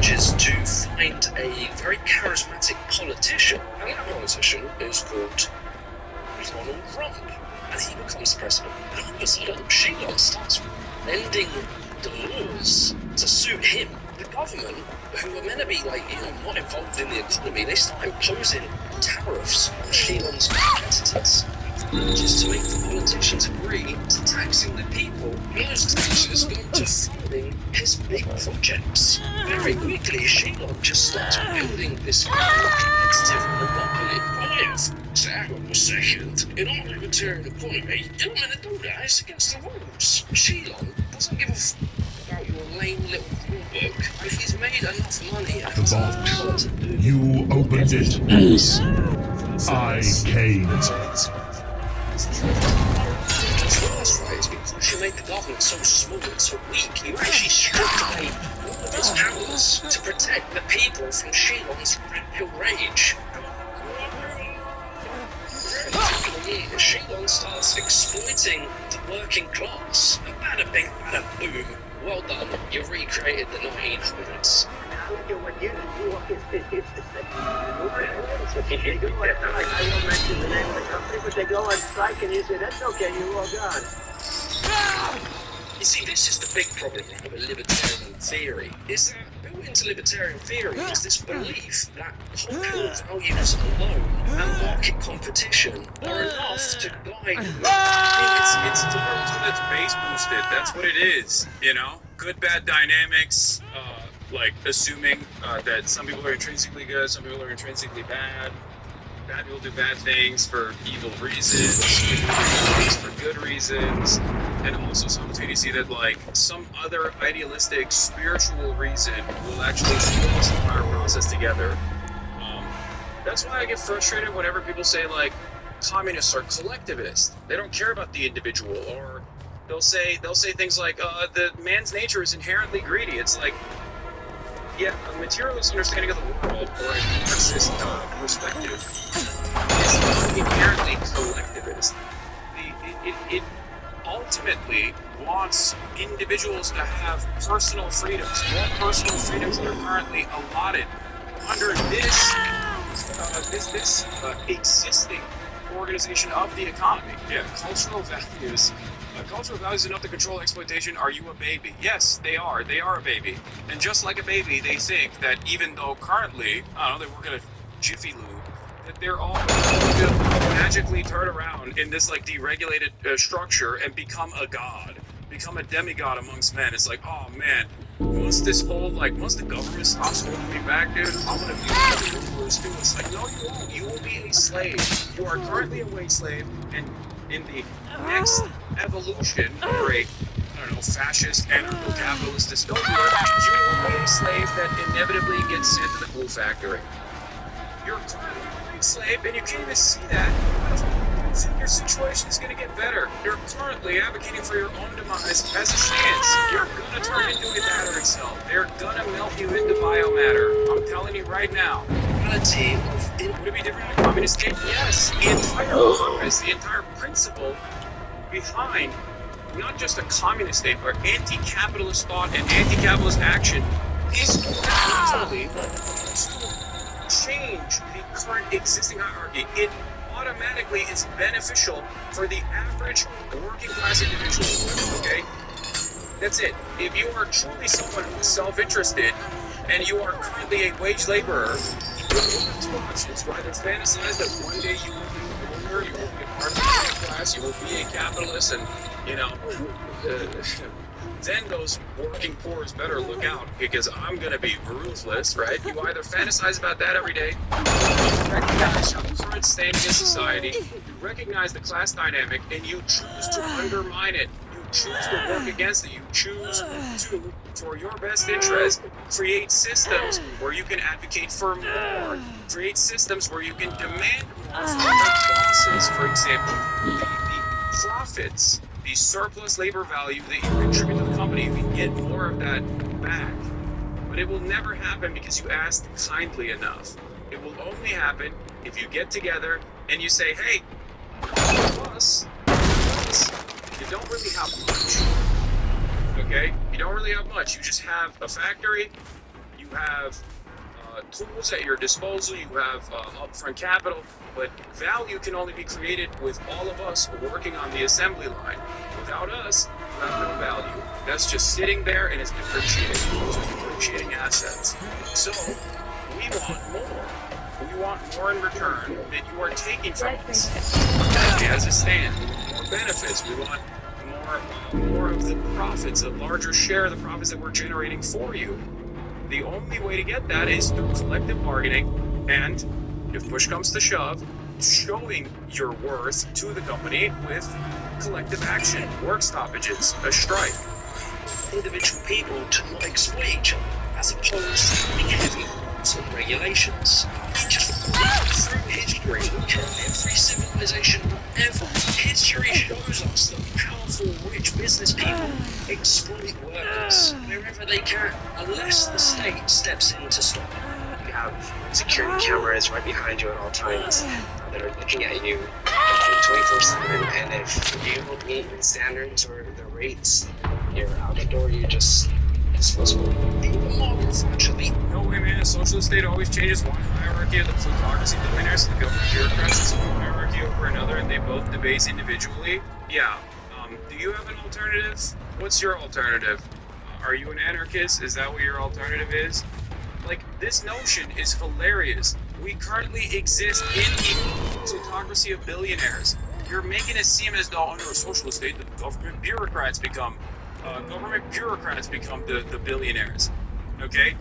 manages to find a very charismatic politician, and that politician is called Donald Trump, and he becomes president. And all of a sudden, Shilon starts bending the laws to suit him. The government, who are meant to be not involved in the economy, they start imposing tariffs on Shilon's competitors. Just to make the politicians agree to taxing the people, and those taxes go to funding his big projects. Very quickly, Shilon just starts building this competitive monopoly. Hang on a second. In our libertarian economy, you don't want to do that. It's against the rules. Shilon doesn't give a f about your lame little rulebook. If he's made enough money out of what to do, You opened it. I came. That's right, it's because you made the government so small and so weak, you actually stripped away all of its powers to protect the people from Shilon's red-pill rage. Shilon starts exploiting the working class. And bada bing, bada boom. Well done, you recreated the 1900s. I won't mention the name of the company, but they go on strike and you say, that's okay, you're all gone. You see, this is the big problem with libertarian theory. Is that built into libertarian theory is this belief that cultural values alone and market competition are enough to guide. It's the world that's base boosted. That's what it is. Good bad dynamics. Like assuming that some people are intrinsically good, some people are intrinsically bad. Bad people do bad things for evil reasons, good people do things for good reasons, and also simultaneously that some other idealistic, spiritual reason will actually hold this entire process together. That's why I get frustrated whenever people say communists are collectivist. They don't care about the individual, or they'll say things like the man's nature is inherently greedy. It's like, yeah, a materialist understanding of the world, or a Marxist perspective, is not inherently collectivist. It ultimately wants individuals to have personal freedoms, more personal freedoms than are currently allotted under this existing organization of the economy. Yeah, cultural values. Cultural values enough to control exploitation. Are you a baby? Yes, they are. They are a baby. And just like a baby, they think that even though currently, they work at a Jiffy Lube, that they're all going to magically turn around in this deregulated structure and become a god, become a demigod amongst men. It's like, oh man, once the government stops holding me back, dude, I'm going to be one of the rulers too. It's like, no, you won't. You will be a slave. You are currently a wage slave, and in the next evolution of a, fascist, anarcho-capitalist dystopia, you will be a slave that inevitably gets sent to the glue factory. You're currently a wage slave, and you can't even see that. You think your situation is going to get better. You're currently advocating for your own demise as it stands. You're going to turn into a battery cell. They're going to melt you into biomatter. I'm telling you right now. Would it be different in a communist state? Yes. The entire purpose, the entire principle behind not just a communist state, but anti-capitalist thought and anti-capitalist action is fundamentally to change the current existing hierarchy. It automatically is beneficial for the average working class individual. Okay? That's it. If you are truly someone who's self-interested and you are currently a wage laborer, you have two options. You either fantasize that one day you will be a owner, you will be a part of the working class, you will be a capitalist, and then those working poors better look out, because I'm going to be ruthless, right? You either fantasize about that every day, you recognize your current standing in society, you recognize the class dynamic, and you choose to undermine it. You choose to work against it. You choose to, for your best interest, create systems where you can advocate for more. Create systems where you can demand more from your bosses. For example, the profits, the surplus labor value that you contribute to the company, you can get more of that back. But it will never happen because you asked kindly enough. It will only happen if you get together and you say, hey, us, you don't really have much. Okay? You don't really have much. You just have a factory, you You have tools at your disposal, you have upfront capital, but value can only be created with all of us working on the assembly line. Without us, you have no value. That's just sitting there and it's depreciating. Those are depreciating assets. So, we want more. We want more in return than you are taking from us. As it stands, more benefits. We want more of the profits, a larger share of the profits that we're generating for you. The only way to get that is through collective bargaining and, if push comes to shove, showing your worth to the company with collective action, work stoppages, a strike. Individual people to not exploit each other, as opposed to having heavy sort of regulations. Just look through history, look at every civilization ever. History shows us that powerful, rich business people exploit workers wherever they can, unless the state steps in to stop it. You have security cameras right behind you at all times that are looking at you 24/7, and if you don't meet the standards or the rates, you're out the door, you're just disposable. Even modern, unfortunately. No way, man. A socialist state always changes one hierarchy of the plutocracy billionaires to the government bureaucrats is one hierarchy over another, and they both debase individually. Yeah. Do you have an alternative? What's your alternative? Are you an anarchist? Is that what your alternative is? Like, this notion is hilarious. We currently exist in the plutocracy of billionaires. You're making it seem as though under a socialist state, the government bureaucrats become the billionaires. Okay?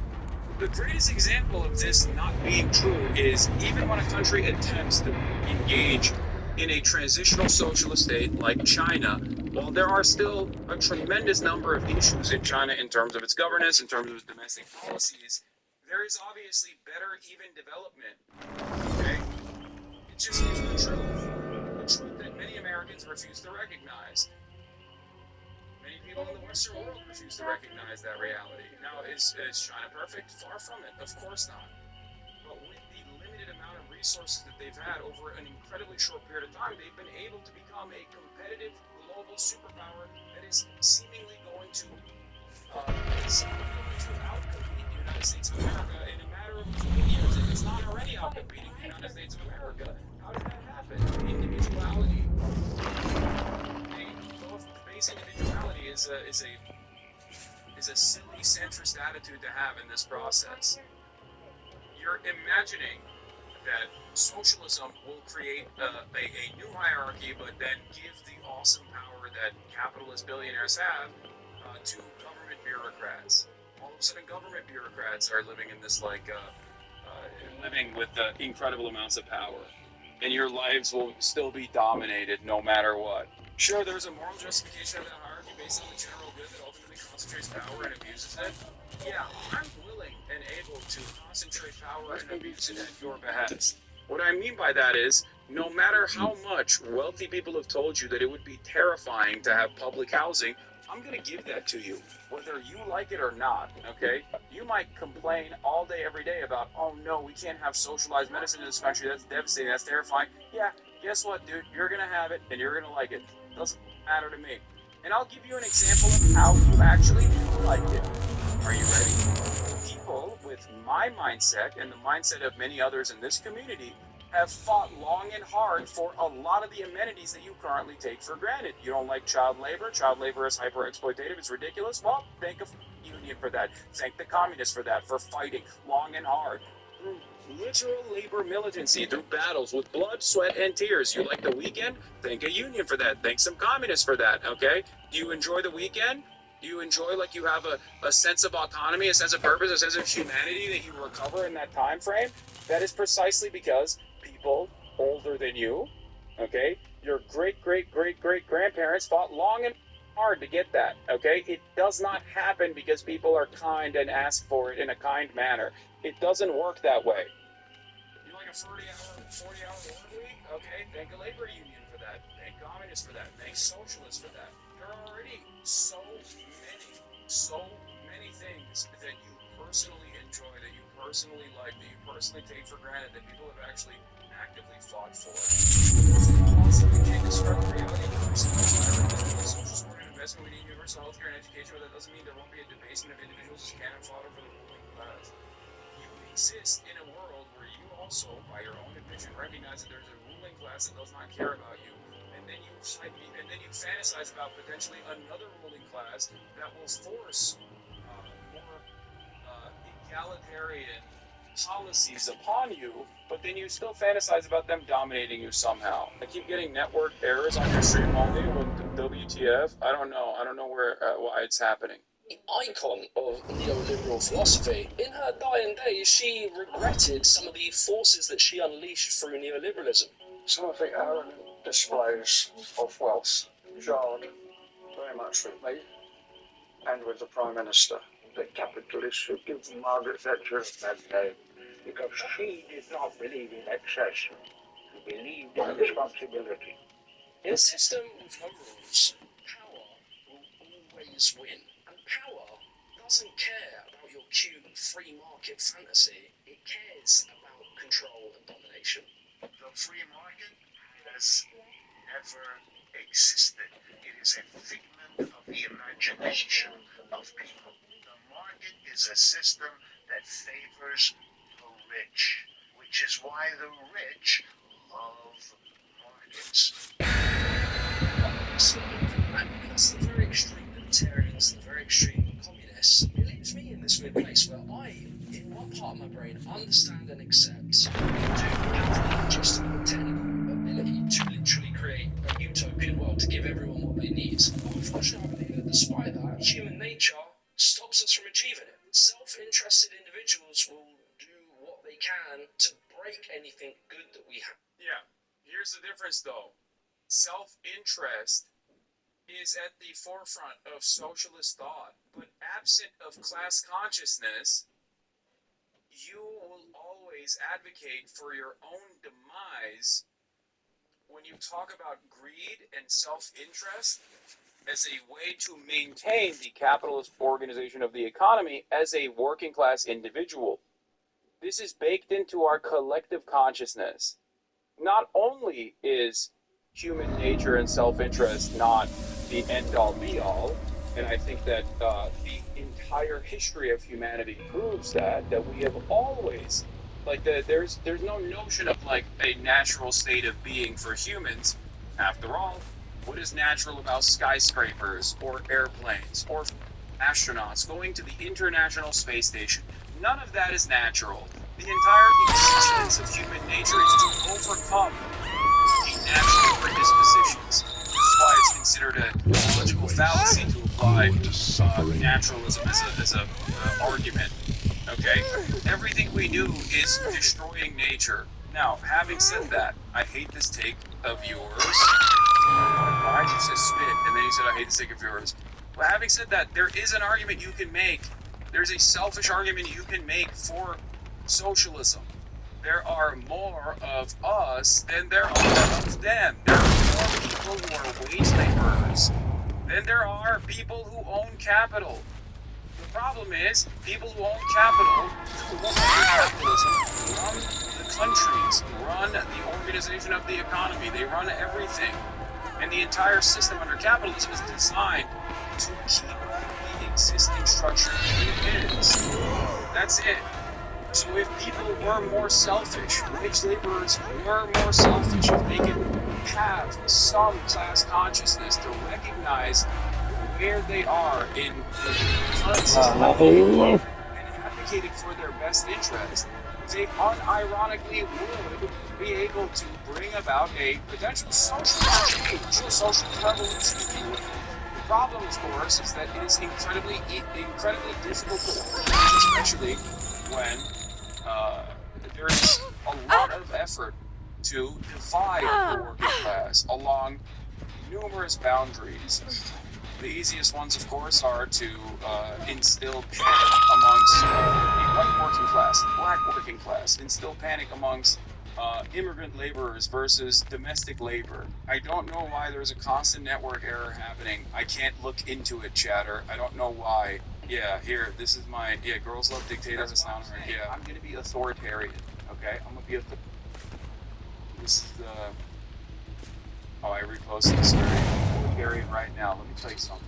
The greatest example of this not being true is even when a country attempts to engage in a transitional socialist state like China, while there are still a tremendous number of issues in China in terms of its governance, in terms of its domestic policies, there is obviously better even development. Okay? It just is the truth that many Americans refuse to recognize. Many people in the Western world refuse to recognize that reality. Now, is China perfect? Far from it. Of course not. But with the limited amount of resources that they've had over an incredibly short period of time, they've been able to become a competitive global superpower that is seemingly going to outcompete the United States of America in a matter of a few years. If it's not already outcompeting the United States of America, how did that happen? Individuality. Base individuality is a silly centrist attitude to have in this process. You're imagining that socialism will create a new hierarchy, but then give the awesome power that capitalist billionaires have to government bureaucrats. All of a sudden, government bureaucrats are living in this living with incredible amounts of power, and your lives will still be dominated no matter what. Sure, there's a moral justification of that hierarchy based on the general good that ultimately concentrates power and abuses it. Yeah, I'm willing and able to concentrate power and abuse it at your behest. What I mean by that is, no matter how much wealthy people have told you that it would be terrifying to have public housing, I'm going to give that to you, whether you like it or not, okay? You might complain all day, every day about, oh no, we can't have socialized medicine in this country, that's devastating, that's terrifying. Yeah, guess what, dude? You're going to have it, and you're going to like it. Doesn't matter to me. And I'll give you an example of how you actually do like it. Are you ready? People with my mindset and the mindset of many others in this community have fought long and hard for a lot of the amenities that you currently take for granted. You don't like child labor. Child labor is hyper-exploitative. It's ridiculous. Well, thank a union for that. Thank the communists for that, for fighting long and hard. Literal labor militancy through battles with blood, sweat, and tears. You like the weekend? Thank a union for that. Thank some communists for that, okay? Do you enjoy the weekend? Do you enjoy, like, you have a sense of autonomy, a sense of purpose, a sense of humanity that you recover in that time frame? That is precisely because people older than you, okay, your great-great-great-great-grandparents fought long and hard to get that, okay? It does not happen because people are kind and ask for it in a kind manner. It doesn't work that way. You like a 40-hour work week? Okay, thank a labor union for that. Thank communists for that. Thank socialists for that. There are already so many things that you personally enjoy, that you personally like, that you personally take for granted, that people have actually actively fought for. We can't describe the reality of social support and investment. We need universal health care and education, but that doesn't mean there won't be a debasement of individuals as cannon fodder for the ruling class. exist in a world where you also, by your own admission, recognize that there's a ruling class that does not care about you, and then you fantasize about potentially another ruling class that will force more egalitarian policies upon you, but then you still fantasize about them dominating you somehow. I keep getting network errors on your stream all day with WTF. I don't know why it's happening. The icon of neoliberal philosophy. In her dying days, she regretted some of the forces that she unleashed through neoliberalism. Some of the arrogant displays of wealth jarred very much with me and with the Prime Minister. The capitalists who give Margaret Thatcher a bad name because she did not believe in excess. She believed in responsibility. In a system with no rules, power will always win. And power doesn't care about your cute free market fantasy. It cares about control and domination. The free market has never existed. It is a figment of the imagination of people. The market is a system that favors the rich, which is why the rich love markets. So, that's the very extreme libertarians, the very extreme communists. It leaves me in this weird place where I, in one part of my brain, understand and accept and do have the logistical technical ability to literally create a utopian world to give everyone what they need. But unfortunately, I believe that despite that, human nature stops us from achieving it. Self-interested individuals will do what they can to break anything good that we have. Yeah, here's the difference though. Self-interest is at the forefront of socialist thought, but absent of class consciousness, you will always advocate for your own demise when you talk about greed and self-interest as a way to maintain the capitalist organization of the economy as a working class individual. This is baked into our collective consciousness. Not only is human nature and self-interest not the end-all be-all, and I think that the entire history of humanity proves that we have always, there's no notion of like a natural state of being for humans. After all, what is natural about skyscrapers or airplanes or astronauts going to the International Space Station? None of that is natural. The entire existence of human nature is to overcome the natural predispositions. This is why it's considered a logical fallacy to apply naturalism as a argument. Okay? Everything we do is destroying nature. Now, having said that, I hate this take of yours. Why did you say spit, and then you said I hate this take of yours? Well, having said that, there is an argument you can make. There's a selfish argument you can make for socialism. There are more of us than there are of them. There are more people who are wage laborers than there are people who own capital. The problem is, people who own capital, who own capitalism, run the countries, run the organization of the economy, they run everything. And the entire system under capitalism is designed to keep the existing structure the way it is. That's it. So if people were more selfish, wage laborers were more selfish, if they could have some class consciousness to recognize where they are in the current system and advocated for their best interest, they unironically would be able to bring about a potential social change, a social revolution, if you will. The problem, of course, is that it is incredibly difficult to organize, especially when there is a lot of effort to divide the working class along numerous boundaries. The easiest ones, of course, are to instill panic amongst the white working class, black working class, instill panic amongst immigrant laborers versus domestic labor. I don't know why there's a constant network error happening. I can't look into it, chatter. I don't know why. Yeah, here, this is my, girls love dictators and sound right. Yeah, I'm gonna be authoritarian, okay? I'm gonna be this is the, I reposted this authoritarian right now. Let me tell you something.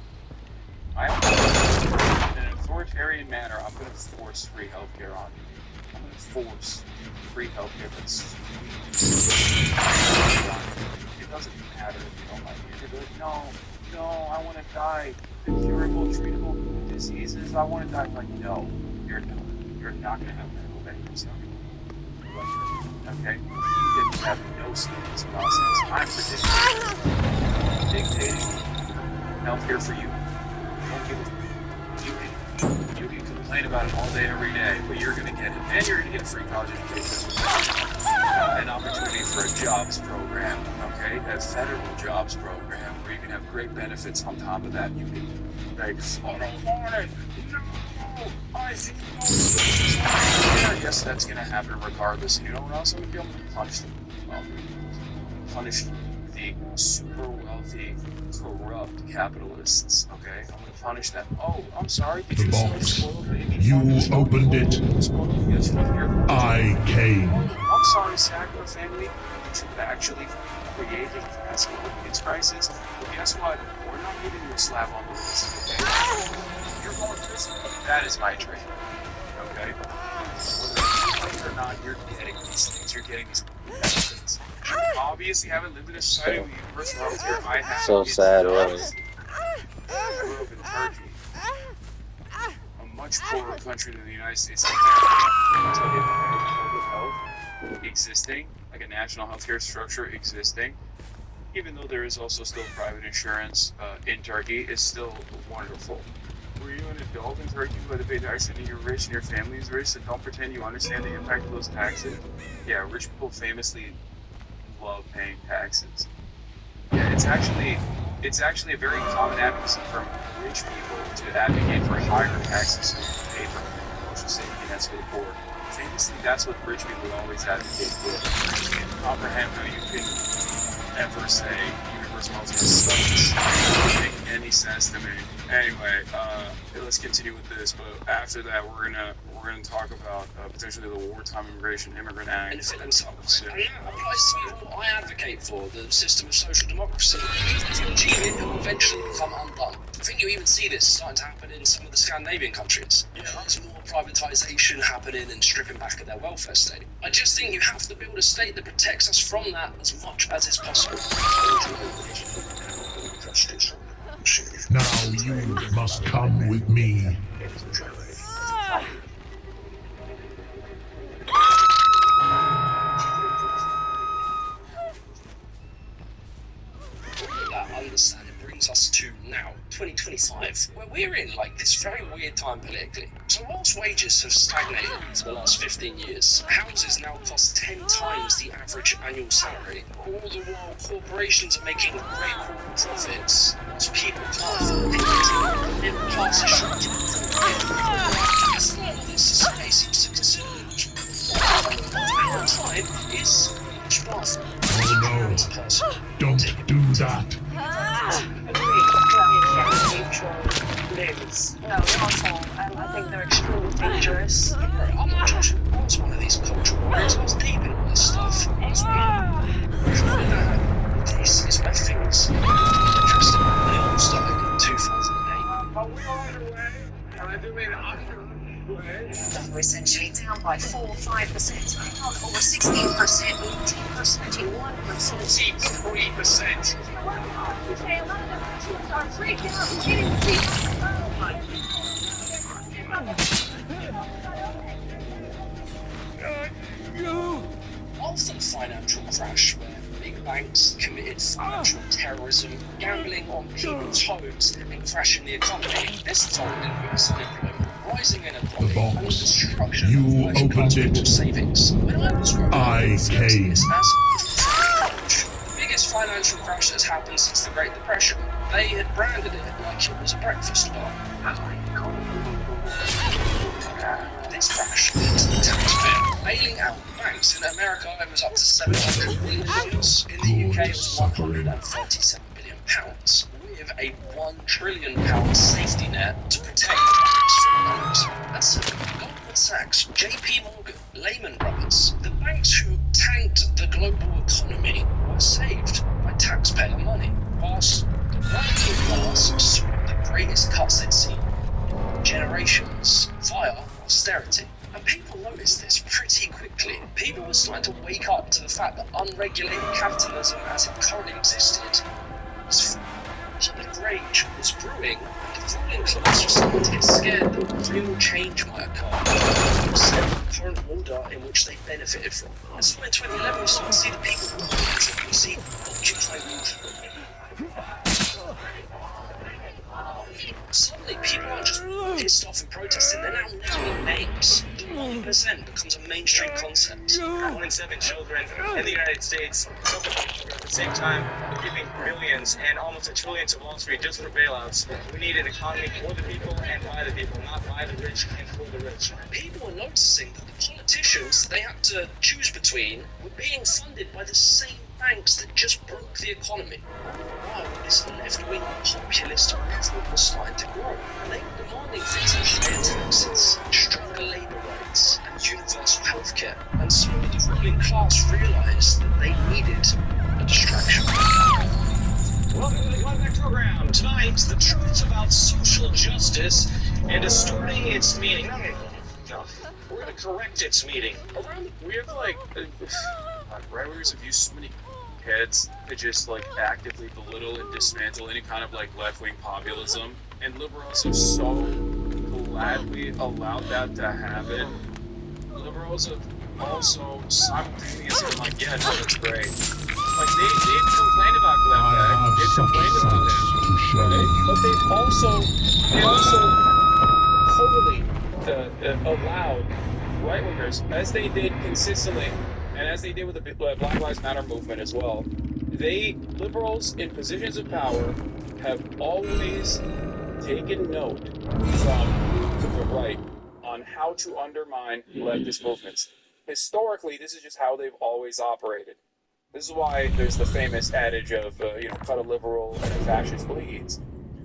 In an authoritarian manner, I'm gonna force free healthcare on you. I'm enforce free healthcare. That's it doesn't matter if you don't like it. You're like, no, I want to die. The curable, treatable diseases, I want to die. I'm like, no, you're not. You're not going to have medical benefits. Okay? You didn't have no say in this process. I'm dictating healthcare for you. Don't give a you can complain about it all day, every day, but you're going to get it. And you're going to get a free college education. An opportunity for a jobs program, okay? A federal jobs program where you can have great benefits on top of that. You can, like, I don't want it. No, I think yes, that's going to happen regardless. And you know what else I'm going to be able to punish them? Well, punish the super wealthy, corrupt capitalists, okay? I'm going to punish them. Oh, I'm sorry. Did The you see box. the spoiled baby? You opened it. Yes, here. I came. I'm sorry, Sackler family, that you actually created this crisis. But guess what? We're not giving you a slap on the wrist, okay? You're going to prison. That is my dream, okay? Whether you or not, you're getting these things. You're getting these benefits. You obviously haven't lived in a society with universal health care. I have. So sad, really. I grew up in Turkey. A much poorer country than the United States. Existing, like a national healthcare structure existing, even though there is also still private insurance in Turkey, is still wonderful. Were you an adult in Turkey who had to pay taxes and you're rich and your family is rich, and don't pretend you understand the impact of those taxes? Yeah, rich people famously love paying taxes. Yeah, it's actually a very common advocacy for rich people to advocate for higher taxes to pay for social safety nets for the poor. Famously, that's what rich people always advocate for. I can't comprehend how you can ever say universal health care sucks. It doesn't make any sense to me. Anyway, let's continue with this. But after that, we're gonna talk about potentially the Wartime Immigrant Act. And themselves. And that applies to what I advocate for, the system of social democracy. If you achieve it, it will eventually become undone. I think you even see this starting to happen in some of the Scandinavian countries. There's more privatisation happening and stripping back at their welfare state. I just think you have to build a state that protects us from that as much as is possible. Now you must come with me. That understanding brings us to now, 2025, where we're in like this very weird time politically. So whilst wages have stagnated for the last 15 years, houses now cost 10 times the average annual salary. All the while corporations are making great corporate profits, whilst people can't afford anything. The middle class is shrinking. As long as this society seems to consider our time is much faster. Oh no, don't do that. No, not at all. I think they're extremely dangerous. I'm not Josh. I was one of these cultural warriors. I was deep in all this stuff. I was it's my things. Interesting. They all started in 2008. Are we underway? Are we underway? We're essentially down by 4 or 5%. Over 16%, 18%, 21%. 3%. I'm freaking out. Getting After the financial crash, where big banks committed financial terrorism, gambling on people's homes, and crashing the economy, this told increase in employment, rising inequality, The box. and the destruction You of working class opened it. people's savings. When I was growing up, I came. the biggest financial crash that's happened since the Great Depression. They had branded it like it was a breakfast bar. This crash led to the taxpayer bailing out banks. In America, it was up to $700 billion. In the UK, it was £137 billion, with a £1 trillion safety net to protect the banks from loans. That's Goldman Sachs, JP Morgan, Lehman Brothers. The banks who tanked the global economy were saved by taxpayer money, whilst the working class saw the greatest cuts they'd seen in generations via austerity. And people noticed this pretty quickly. People were starting to wake up to the fact that unregulated capitalism as it currently existed was public rage was brewing, and the ruling class was starting to get scared that real change might occur, instead of the current order in which they benefited from. And so in 2011 we started to see the people organizing, we see Occupy Wall Street. Suddenly, people aren't just pissed off and protesting, they're now naming names. The 1% becomes a mainstream concept. 1 in 7 children in the United States suffer from hunger at the same time giving billions and almost $1 trillion to Wall Street just for bailouts. We need an economy for the people and by the people, not by the rich and for the rich. People were noticing that the politicians they had to choose between were being funded by the same banks that just broke the economy. Wow, this left-wing populist movement was starting to grow, and they were demanding things like higher taxes, stronger labour rights, and universal healthcare. And so the ruling class realised that they needed a distraction. Welcome to the Contact Program. Tonight, the truth about social justice and distorting its meaning. No, we're going to correct its meaning. We have right-wingers have used so many heads to just like actively belittle and dismantle any kind of like left-wing populism, and liberals have so gladly allowed that to happen. Liberals have also simultaneously been like, yeah, no, that's great. Like they've complained about Glenn I Beck, have they've such complained about sights him, to show right? you. But they also totally allowed right-wingers, as they did consistently, and as they did with the Black Lives Matter movement as well. Liberals in positions of power have always taken note from the right on how to undermine leftist movements. Historically, this is just how they've always operated. This is why there's the famous adage of, cut a liberal and a fascist bleeds.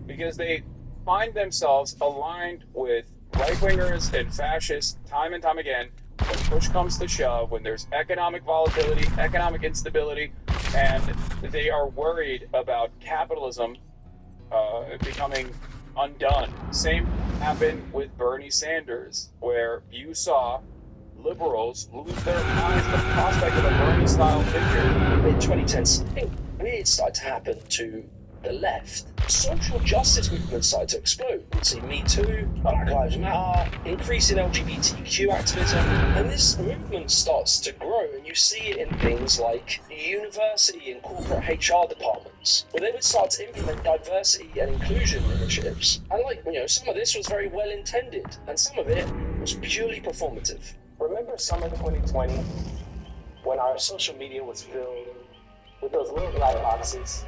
Because they find themselves aligned with right-wingers and fascists time and time again when push comes to shove, when there's economic volatility, economic instability, and they are worried about capitalism becoming undone. Same happened with Bernie Sanders, where you saw liberals lose their minds at the prospect of a Bernie-style victory. Mid-2010s, I think weird started to happen to the left. Social justice movements started to explode. We'd see Me Too, Black Lives Matter, increasing LGBTQ activism, and this movement starts to grow, and you see it in things like university and corporate HR departments, where they would start to implement diversity and inclusion initiatives. And some of this was very well intended, and some of it was purely performative. Remember summer 2020, when our social media was filled with those little black boxes?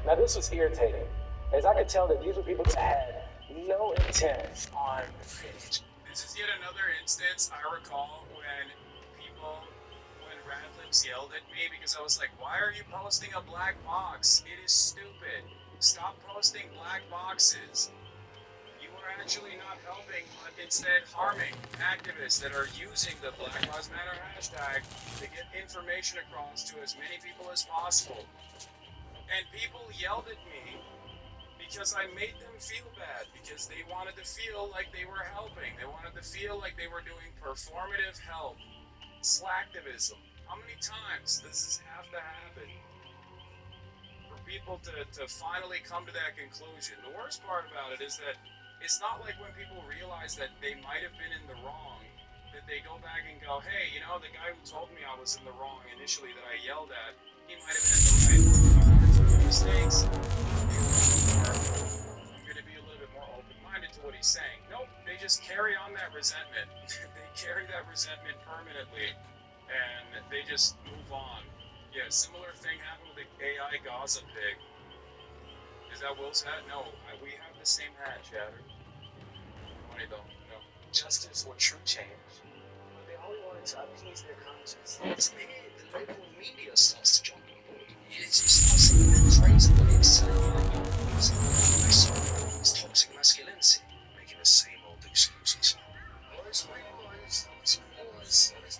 Now this was irritating, as I could tell that these were people that had no intent on This is yet another instance I recall when Radcliffe's yelled at me because I was like, why are you posting a black box? It is stupid. Stop posting black boxes. You are actually not helping, but instead harming activists that are using the Black Lives Matter hashtag to get information across to as many people as possible. And people yelled at me because I made them feel bad, because they wanted to feel like they were helping. They wanted to feel like they were doing performative help. Slacktivism. How many times does this have to happen for people to finally come to that conclusion? The worst part about it is that it's not like when people realize that they might have been in the wrong, that they go back and go, hey, the guy who told me I was in the wrong initially that I yelled at, he might have been in the right. Mistakes. I'm going to be a little bit more open-minded to what he's saying. Nope, they just carry on that resentment. They carry that resentment permanently, and they just move on. Yeah, similar thing happened with the AI Gaza pig. Is that Will's hat? No, we have the same hat, Chatter. Funny though, no. justice or true change, but they only wanted to appease their conscience. It's here the local media starts to jump on board. It starts to praise the way it's selling it's toxic masculinity, making the same old excuses.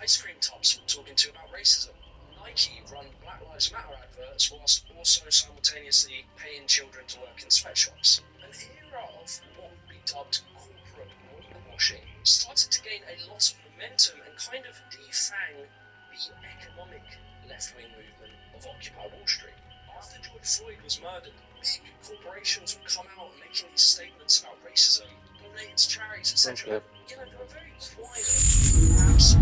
Ice cream tops were talking to about racism. Nike run Black Lives Matter adverts whilst also simultaneously paying children to work in sweatshops. An era of what would be dubbed corporate washing started to gain a lot of momentum momentum and kind of defang the economic left-wing movement of Occupy Wall Street. After George Floyd was murdered, big corporations would come out and making these statements about racism, donating to charities, etc. You know, they were very quiet, perhaps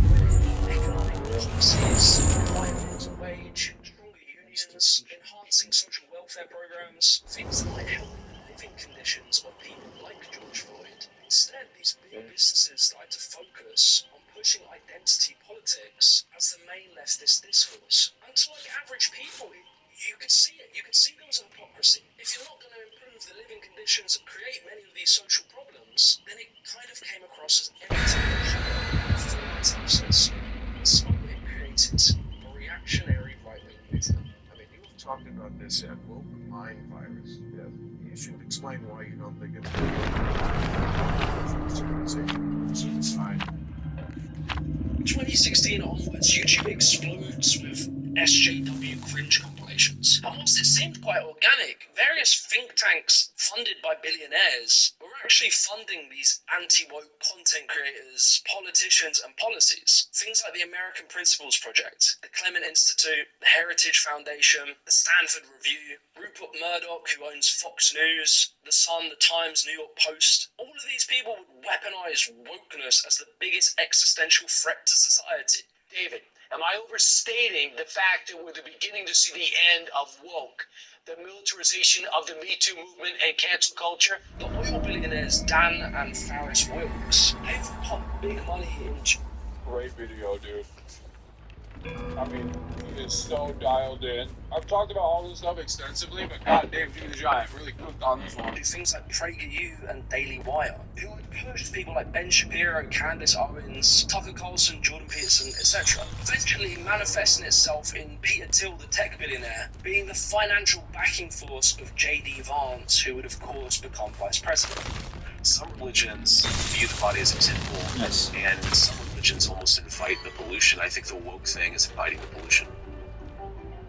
economic policies, higher minimum wage, stronger unions, enhancing social welfare programs, things that might help living conditions of people like George Floyd. Instead, these big businesses started to focus on pushing identity politics as the main leftist discourse. And to like average people, you could see it. You could see there was a hypocrisy. If you're not going to improve the living conditions that create many of these social problems, then it kind of came across as empty absence. And so it created a reactionary right-wing movement. I mean, you've talked about this at woke mind virus. Yeah. You should explain why you don't think it's fine. 2016 onwards, YouTube explodes with SJW cringe compilations. And whilst it seemed quite organic, various think tanks funded by billionaires were actually funding these anti-woke content creators, politicians, and policies. Things like the American Principles Project, the Clement Institute, the Heritage Foundation, the Stanford Review, Rupert Murdoch, who owns Fox News, The Sun, The Times, New York Post. All of these people would weaponize wokeness as the biggest existential threat to society. David, am I overstating the fact that we're beginning to see the end of woke, the militarization of the Me Too movement and cancel culture? The oil billionaires Dan and Farris Wilks, they've pumped big money into... Great video, dude. I mean, he is so dialed in. I've talked about all this stuff extensively, but goddamn, Jimmy the Giant really cooked on this one. Do things like PragerU and Daily Wire, who would push people like Ben Shapiro, Candace Owens, Tucker Carlson, Jordan Peterson, etc. Eventually manifesting itself in Peter Thiel, the tech billionaire, being the financial backing force of J.D. Vance, who would of course become vice president. Some religions view the body as a temple, and some religions almost invite the pollution. I think the woke thing is inviting the pollution.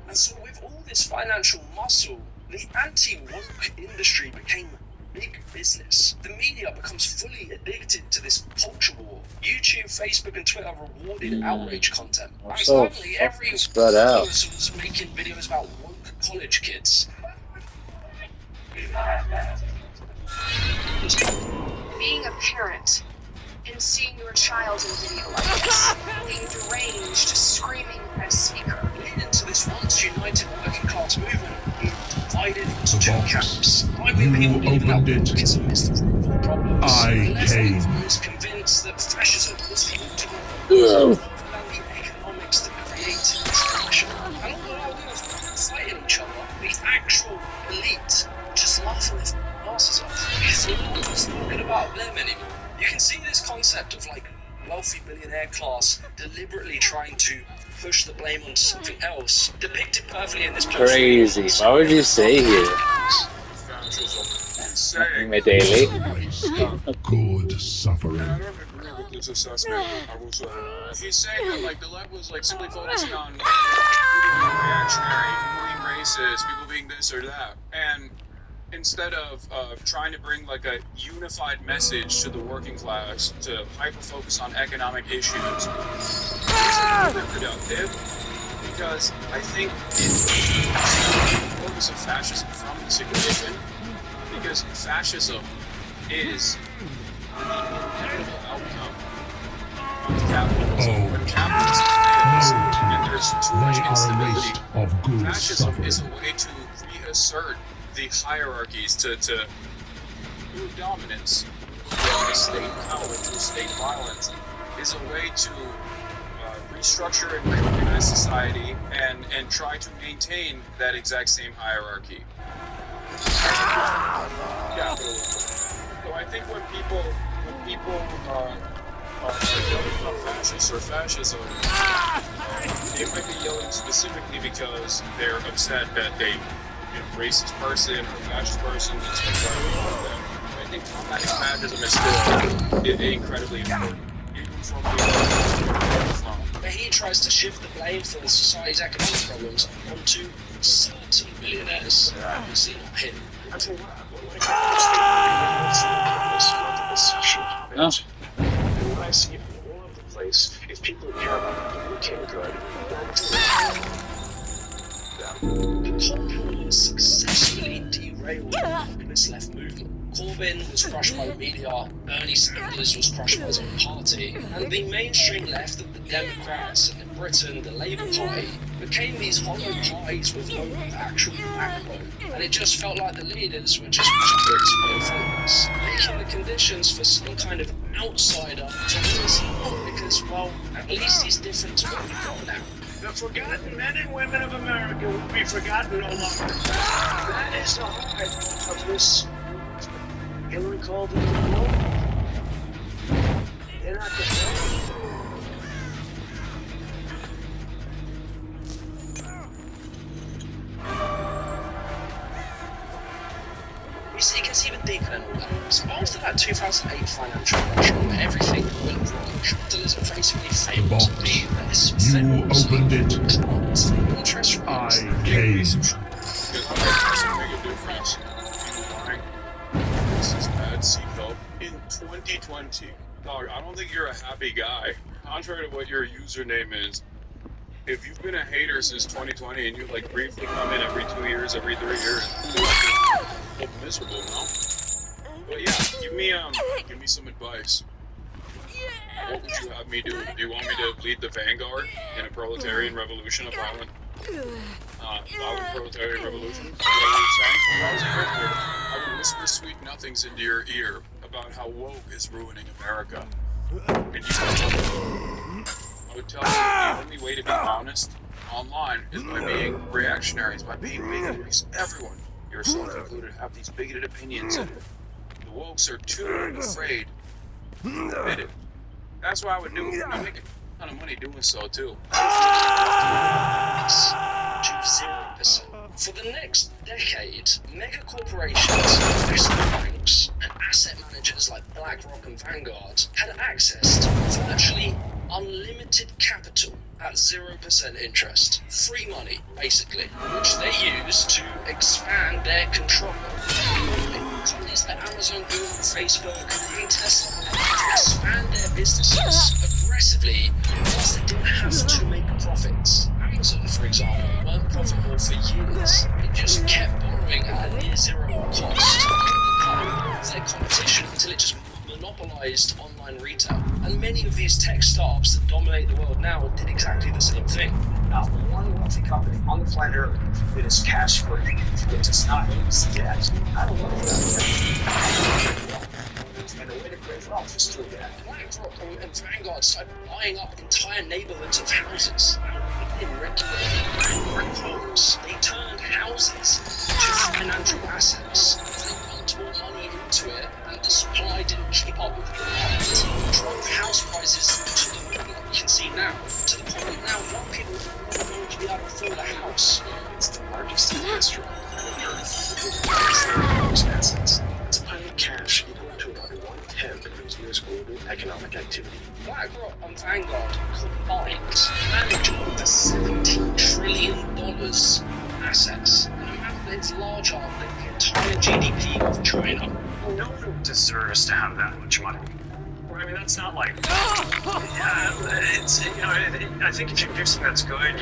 And so with all this financial muscle, the anti-woke industry became big business. The media becomes fully addicted to this culture war. YouTube, Facebook, and Twitter rewarded outrage content. And suddenly every spread out. was making videos about woke college kids. Being a parent and seeing your child in video like this, being deranged, screaming at a speaker. Leading to this once united working class movement being divided into two box. camps. Right-wing people believe that opened it. woke is a list of problems. I Left-wing came. is convinced that fascism was the ultimate economics that created this fashion. And all the while they were fighting each other, the actual elite just laughing their asses off. Because no one was talking about them anymore. You can see this concept of like wealthy billionaire class deliberately trying to push the blame onto something else, depicted perfectly in this post. Crazy. Why would you say here? Insane. My daily. Good suffering. I don't agree with this assessment, I will say. He's saying that like the left was like simply focusing on people being reactionary, people being racist, people being this or that. And instead of trying to bring like a unified message to the working class to hyper-focus on economic issues, it's really productive because I think it focus of fascism from the situation, because fascism is the inevitable outcome of capitalism. When capitalism fails and there's too much They are a instability, waste of good fascism suffering. is a way to reassert the hierarchies, to prove dominance. The state power through state violence is a way to restructure and reorganize society and try to maintain that exact same hierarchy. Capitalism. So I think when people are yelling about fascists or fascism, they might be yelling specifically because they're upset that a racist person or fascist person is from them. I think combating fascism is still incredibly important, even from the But he tries to shift the blame for the society's economic problems onto certain billionaires. Obviously not him. No. And what I see all over the place people who care about looking good. The compound successfully derailed the populist left movement. Corbyn was crushed by the media, Bernie Sanders was crushed by his own party, and the mainstream left of the Democrats and in Britain, the Labour Party, became these hollow parties with no actual backbone. And it just felt like the leaders were just puppets for influence, making the conditions for some kind of outsider to win, because, well, at least he's different to what we've got now. The forgotten men and women of America will be forgotten no longer. That is the heart of this Hillary called it the woke. They're not the it gets even deeper than all that. So after that 2008 financial crash where everything went wrong, capitalism basically failed to be this. You opened it. Interest rates. I came. This is bad seatbelt in 2020. Dog, I don't think you're a happy guy. Contrary to what your username is, if you've been a hater since 2020 and you like briefly come in every 2 years, every 3 years, you look miserable, no? But yeah, give me some advice. What would you have me do? Do you want me to lead the vanguard in a proletarian revolution, a violent proletarian revolution? Is that what you're saying? If I was a Hitler, I would whisper sweet nothings into your ear about how woke is ruining America. And you I would tell you the only way to be honest online is by being reactionaries, by being bigoted, because everyone, yourself included, have these bigoted opinions, and the wokes are too afraid to admit it. That's what I would do. I make a ton of money doing so too. To 0%. For the next decade, mega corporations, investment banks, and asset managers like BlackRock and Vanguard had access to virtually unlimited capital at 0% interest. Free money, basically, which they use to expand their control. Companies like Amazon, Google, Facebook, and Tesla to expand their businesses aggressively because they didn't have to make profits. Amazon, for example, weren't profitable for years. It just kept borrowing at a near zero cost, cutting their competition until it just monopolized online retail. And many of these tech startups that dominate the world now did exactly the same thing. Now, one wealthy company on the planet Earth that is cash free, it does not use debt. I don't know what that is. And the way to create wealth is through debt. BlackRock and Vanguard started buying up entire neighborhoods of houses. In regulated homes, they turned houses into financial assets. They pumped more money into it, and the supply didn't keep up with the demand. It drove house prices to the moon, like you can see now, to the point that now young people are going to be able to afford a house. It's the largest investor on planet Earth with those assets. It's only cash equal to about 1/10 of US global economic activity. BlackRock and Vanguard combined manage over $17 trillion assets. And a amount that's larger than the entire GDP of China. No one deserves to have that much money. I mean, that's not like, yeah, it's, you know, I think if you do something that's good,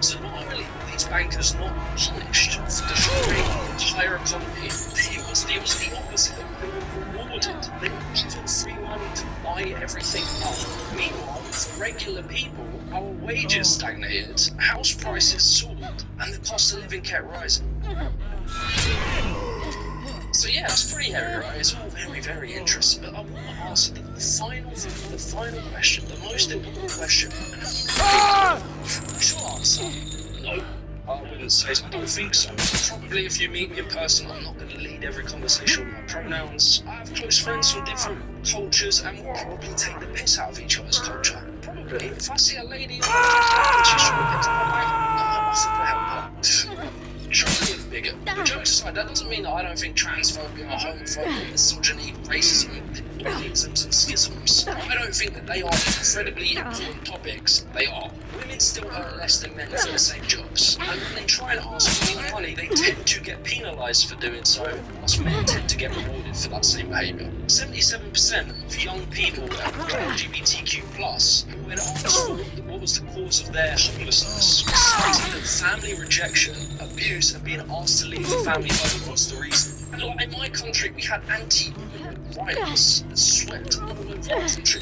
So not only were these bankers not punished for destroying the entire economy, it was the opposite. They were rewarded. They were given free money to buy everything up. Meanwhile, for regular people, our wages stagnated, house prices soared, and the cost of living kept rising. So yeah, it's pretty heavy, right? It's all very, very interesting. But I want to ask the final question, the most important question. Short answer, no. I wouldn't say so. I don't think so. Probably if you meet me in person, I'm not going to lead every conversation with my pronouns. I have close friends from different cultures and we'll probably take the piss out of each other's culture. Probably, if I see a lady and she's trying to pick up my bag, I'll offer to help her. Trying to get bigger. But jokes aside, that doesn't mean that I don't think transphobia, homophobia, misogyny, racism, isms and schisms. I don't think that they are incredibly important topics. They are. Women still earn less than men for the same jobs. And when they try and ask for more money, they tend to get penalised for doing so, whilst men tend to get rewarded for that same behaviour. 77% of young people who are LGBTQ+, who when asked what was the cause of their homelessness, cited that family rejection, abuse, and being asked to leave the family home was the reason. And like in my country, we had anti-women riots that swept all over our country.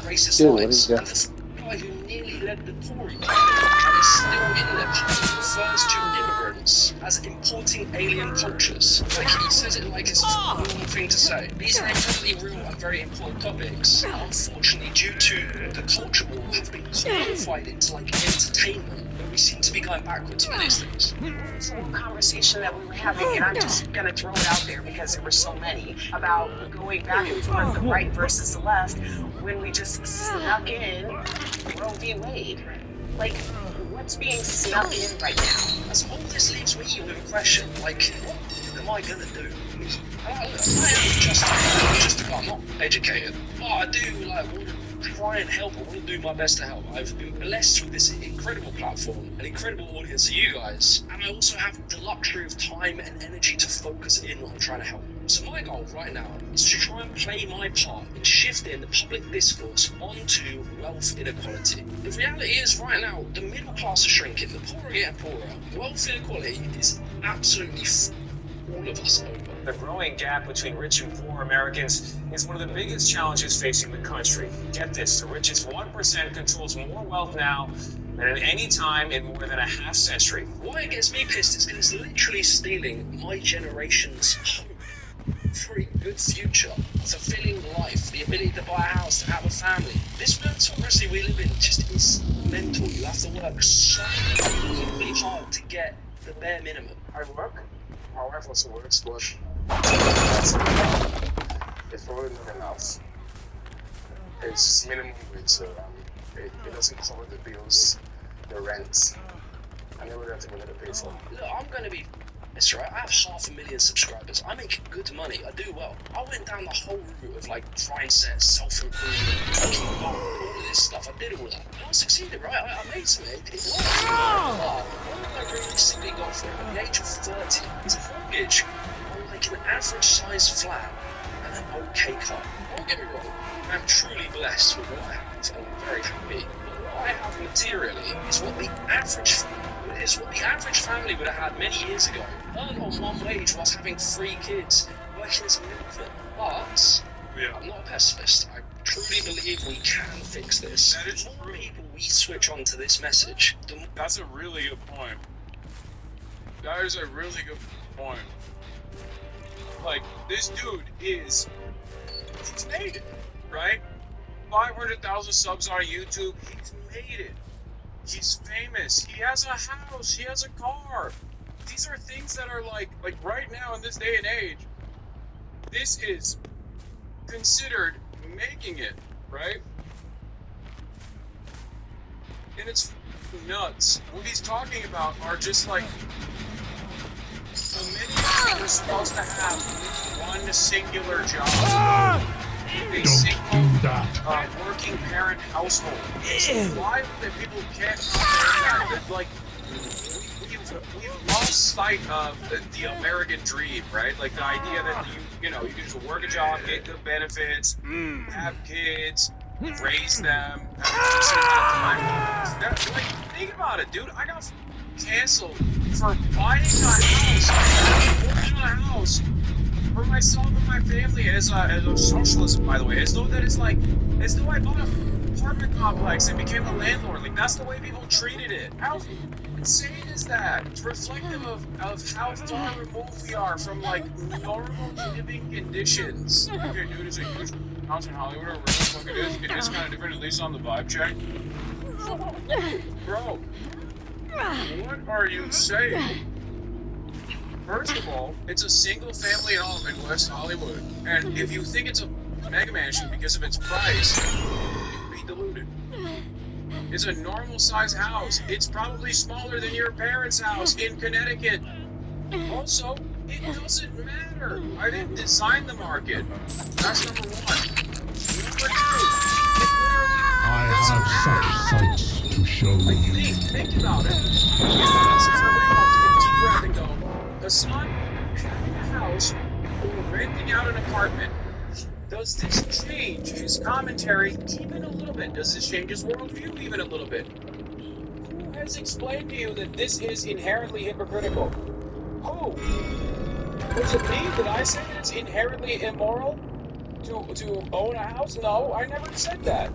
Racist lines. And the guy who nearly led the Tory party and is still in their party refers to immigrants as importing alien cultures. Like he says it like it's a normal thing to say. These are incredibly real and very important topics. Unfortunately, due to the culture war, have been qualified into like entertainment. We seem to be going backwards with these things. This whole conversation that we were having, and I'm just going to throw it out there because there were so many, about going back and forth, the right versus the left, when we just snuck in Roe v. Wade. Like, what's being snuck in right now? As all this leaves me with a question, like, what am I going to do? I am just I'm not educated, but I do like want to try and help. I want to do my best to help. I've been blessed with this incredible platform, an incredible audience of you guys, and I also have the luxury of time and energy to focus in on trying to help. So my goal right now is to try and play my part in shifting the public discourse onto wealth inequality. The reality is right now, the middle class is shrinking, the poor are getting poorer. Wealth inequality is absolutely all of us over. The growing gap between rich and poor Americans is one of the biggest challenges facing the country. Get this, the richest 1% controls more wealth now than at any time in more than a half century. Why it gets me pissed is because it's literally stealing my generation's hope for a good future, a fulfilling life, the ability to buy a house, to have a family. This meritocracy we live in just is mental. You have to work so incredibly hard to get the bare minimum. I work. My wife also works, but it's probably not enough. It's minimum wage, so it doesn't cover the bills, the rent, and everything I'm going to pay for. Look, I'm going to be honest, right? I have 500,000 subscribers. I make good money. I do well. I went down the whole route of like mindset, self-improvement, all of this stuff. I did all that. And I succeeded, right? I made some it worked. But what I realistically got for it at the age of 30 is a mortgage on like an average size flat and an okay car. Don't get me wrong, I'm truly blessed with what I have and I'm very happy. But what I have materially is what the average family would have had many years ago. Earned on one wage whilst having 3 kids, working as a milkman. But I'm not a pessimist. I truly believe we can fix this. That is the more true. people we switch on to this message, the more... That's a really good point. That is a really good point. Like, this dude he's made it, right? 500,000 subs on YouTube, he's made it. He's famous, he has a house, he has a car. These are things that are like right now in this day and age, this is considered making it, right? And it's nuts. What he's talking about are just like the many are supposed to have one singular job. A single working parent household. So why that people can't comprehend that? Like we've lost sight of the American dream, right? Like the idea that you can just work a job, get good benefits, have kids, raise them, have a decent amount of time. Like, think about it, dude. I got canceled for buying a house for myself and my family as a socialism, by the way. As though I bought an apartment complex and became a landlord. Like, that's the way people treated it. How insane is that? It's reflective of how far removed we are from, like, normal living conditions. Okay, dude, is a huge house in Hollywood or whatever the fuck it is? It is kind of different, at least on the vibe check. Bro, what are you saying? First of all, it's a single-family home in West Hollywood, and if you think it's a mega mansion because of its price, you'd be deluded. It's a normal-sized house. It's probably smaller than your parents' house in Connecticut. Also, It doesn't matter. I didn't design the market. That's number one. Number two, it I have such sights to show you. think about it. Since nobody wants to get deep breath and go, Hassan, having a house or renting out an apartment, does this change his commentary even a little bit? Does this change his worldview even a little bit? Who has explained to you that this is inherently hypocritical? Who? Was it me? Did I say that it's inherently immoral to own a house? No, I never said that.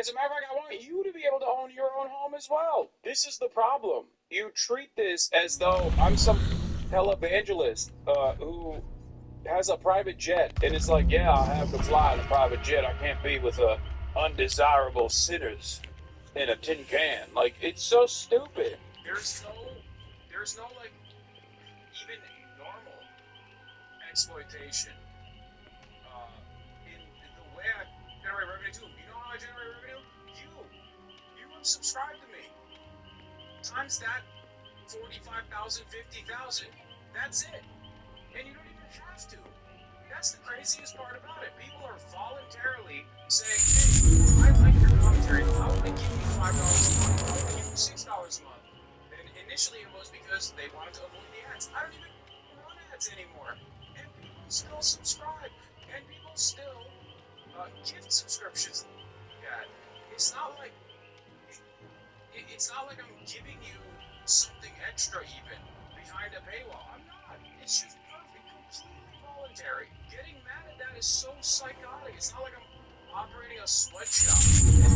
As a matter of fact, I want you to be able to own your own home as well. This is the problem. You treat this as though I'm some televangelist who has a private jet, and it's like, yeah, I have to fly in a private jet. I can't be with undesirable sinners in a tin can. Like, it's so stupid. There's no like even normal exploitation. In the way I generate revenue too. You know how I generate revenue? You have subscribed to me. Times that 45,000, 50,000. That's it. And you don't even have to. That's the craziest part about it. People are voluntarily saying, hey, I like your commentary. I want to give you $5 a month. I want to give you $6 a month. And initially it was because they wanted to avoid the ads. I don't even run ads anymore. And people still subscribe. And people still gift subscriptions. Yeah. It's not like I'm giving you something extra even behind a paywall. I'm not. It's just perfect, completely voluntary. Getting mad at that is so psychotic. It's not like I'm operating a sweatshop. And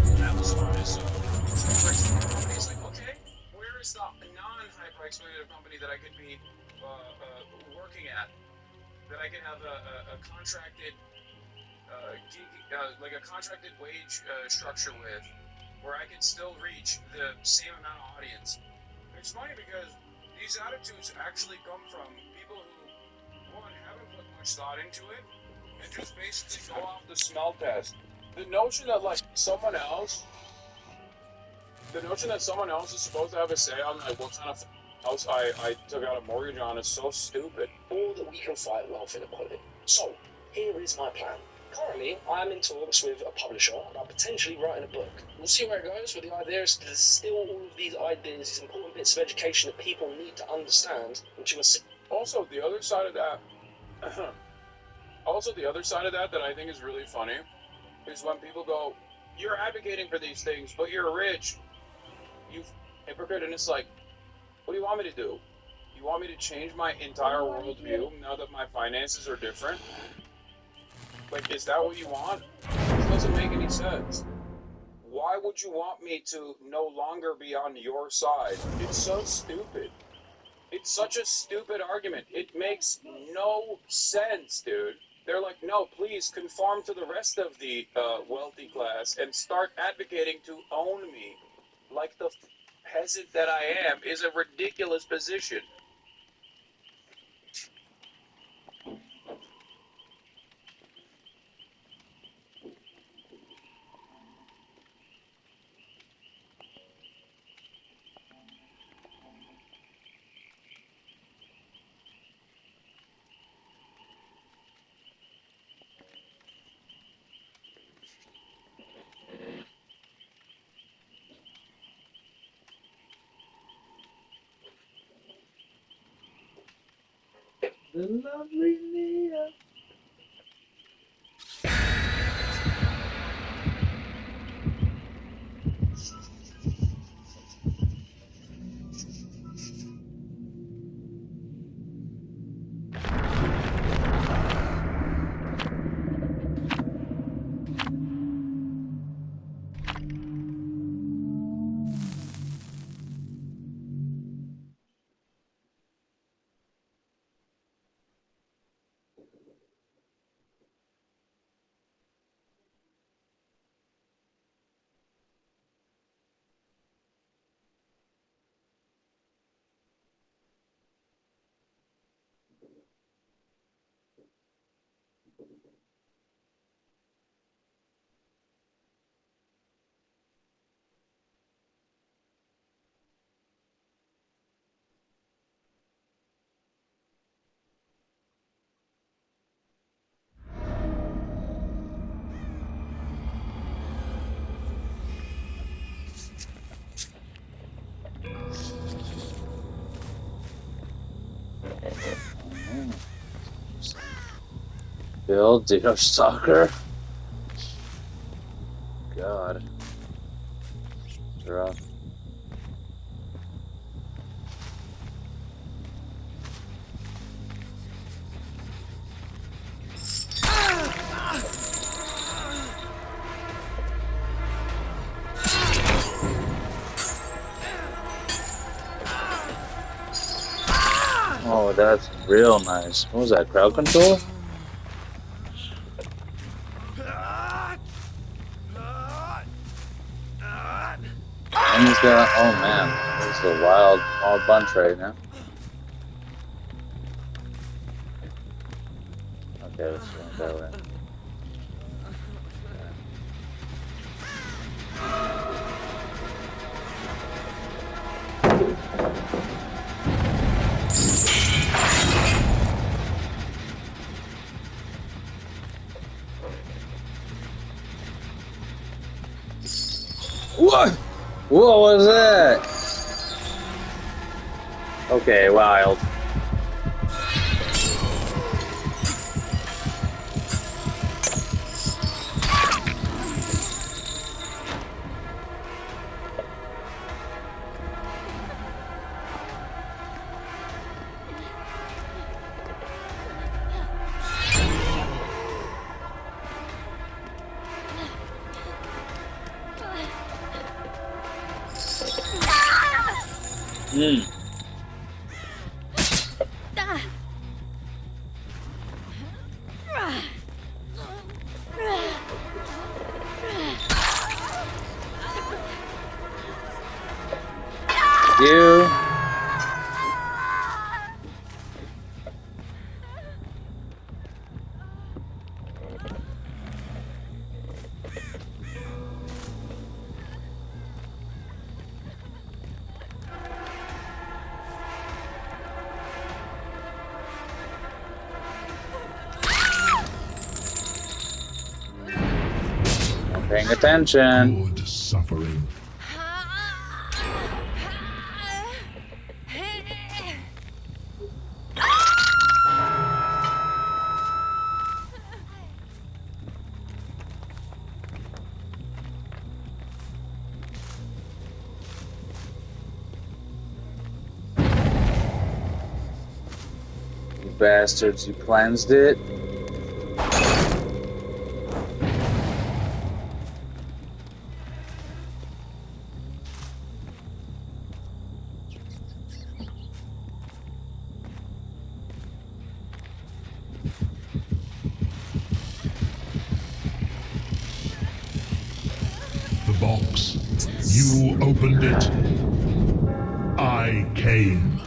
then Amazon is company. It's like, okay, where is the non-hyper exploitative company that I could be working at? That I can have a contracted like a contracted wage structure with, where I can still reach the same amount of audience. It's funny because these attitudes actually come from people who, one, haven't put much thought into it, and just basically go off the smell test. The notion that someone else is supposed to have a say on like what kind of house I took out a mortgage on is so stupid. Or that we can fight wealth inequality. So, here is my plan. Currently, I am in talks with a publisher about potentially writing a book. We'll see where it goes, but the idea is to distill all of these ideas, these important bits of education that people need to understand into a... Also, the other side of that that I think is really funny is when people go, you're advocating for these things, but you're rich. You hypocrite. And it's like, what do you want me to do? You want me to change my entire worldview now that my finances are different? Like, is that what you want? It doesn't make any sense. Why would you want me to no longer be on your side? It's so stupid. It's such a stupid argument. It makes no sense, dude. They're like, no, please conform to the rest of the wealthy class and start advocating to own me. Like the peasant that I am is a ridiculous position. The lovely Mia. Bill Ditto Stalker. God. It's rough. Oh, that's real nice. What was that? Crowd control? And he's got, oh man, this is a wild bunch right now. Okay, let's go that way. What? What was that? Okay, wild. You. Not paying attention. Good suffering. You bastards, you cleansed it. The box. You opened it. I came.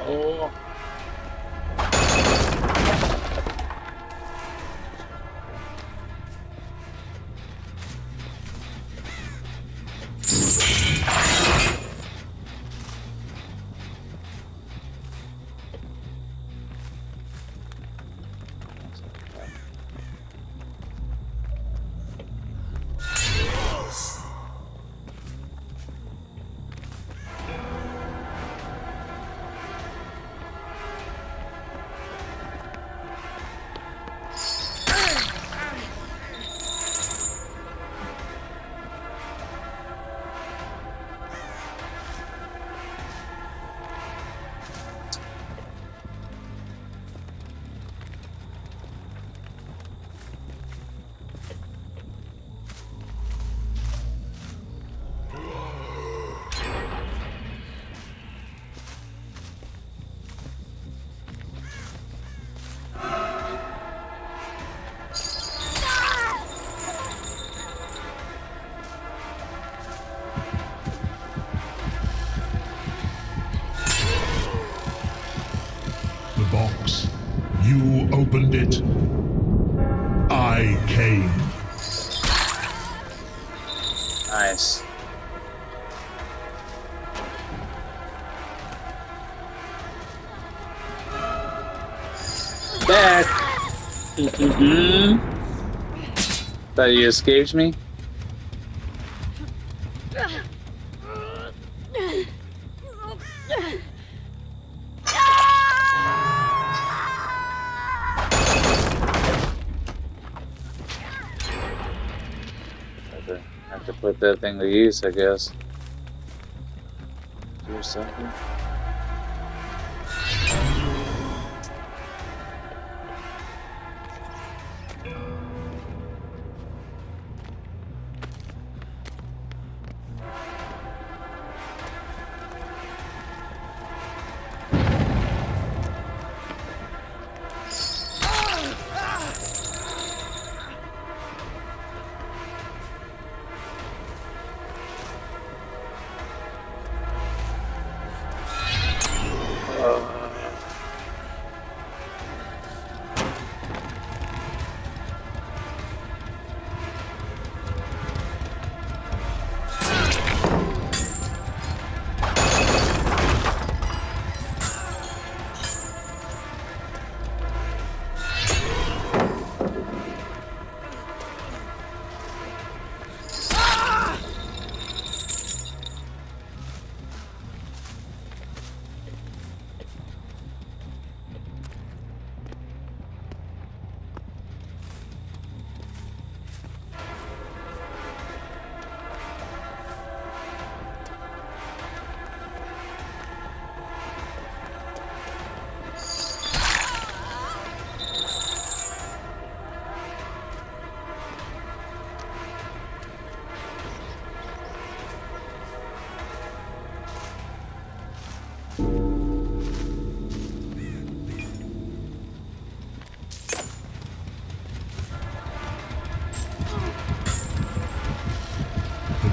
Oh. The box. You opened it. I came. Nice. Back. Thought you escaped me? Have to put that thing to use, I guess. Do something.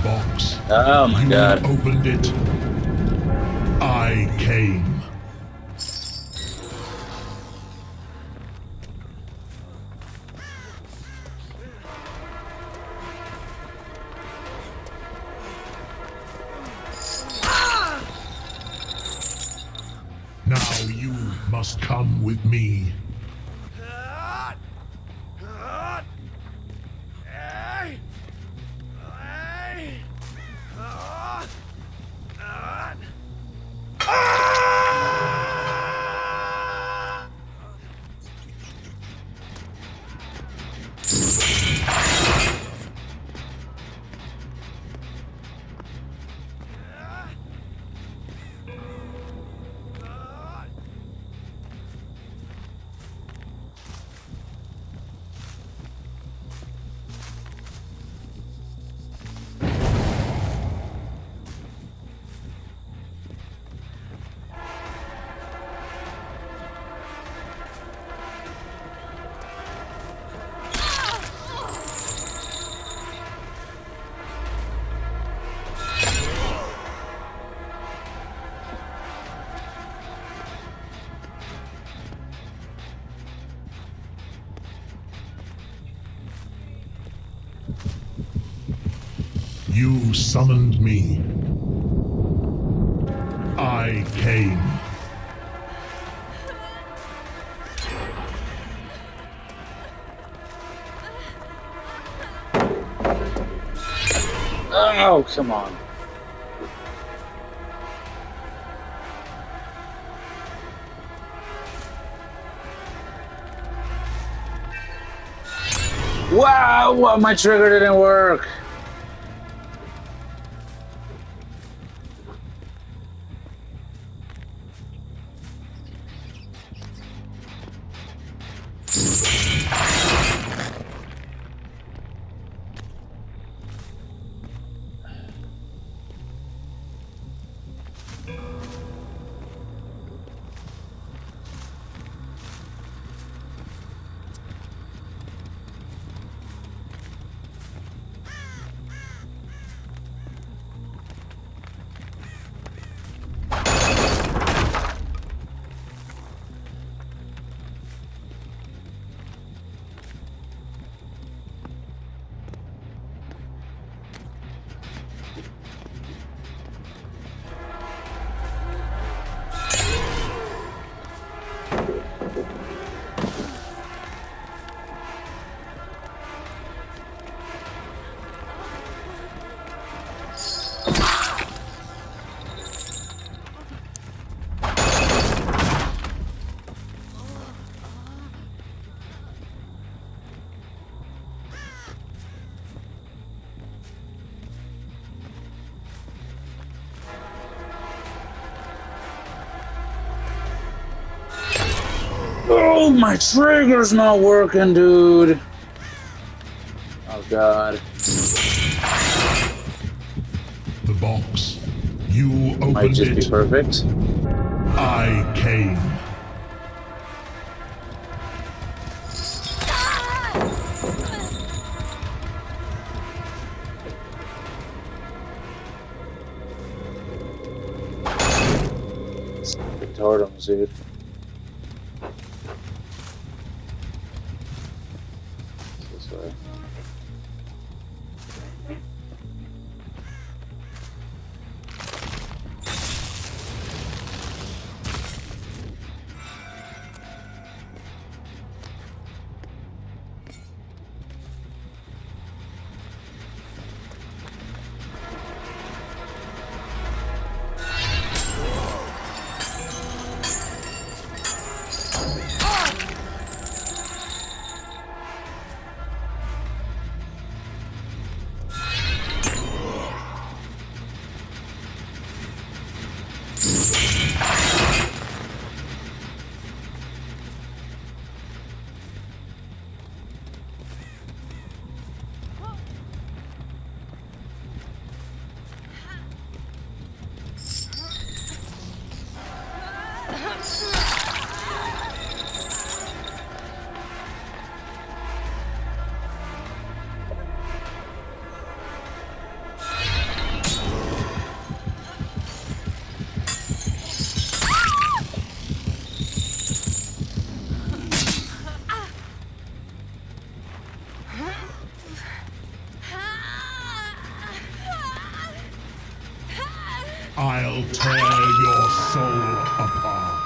Box. Oh my God. Opened it. I came. Now you must come with me. You summoned me. I came. Oh, come on. Wow, my trigger didn't work. Oh, my trigger's not working, dude. Oh, God. The box. You Might opened just be it. perfect. I came. The totems, dude. This way. I'll tear your soul apart.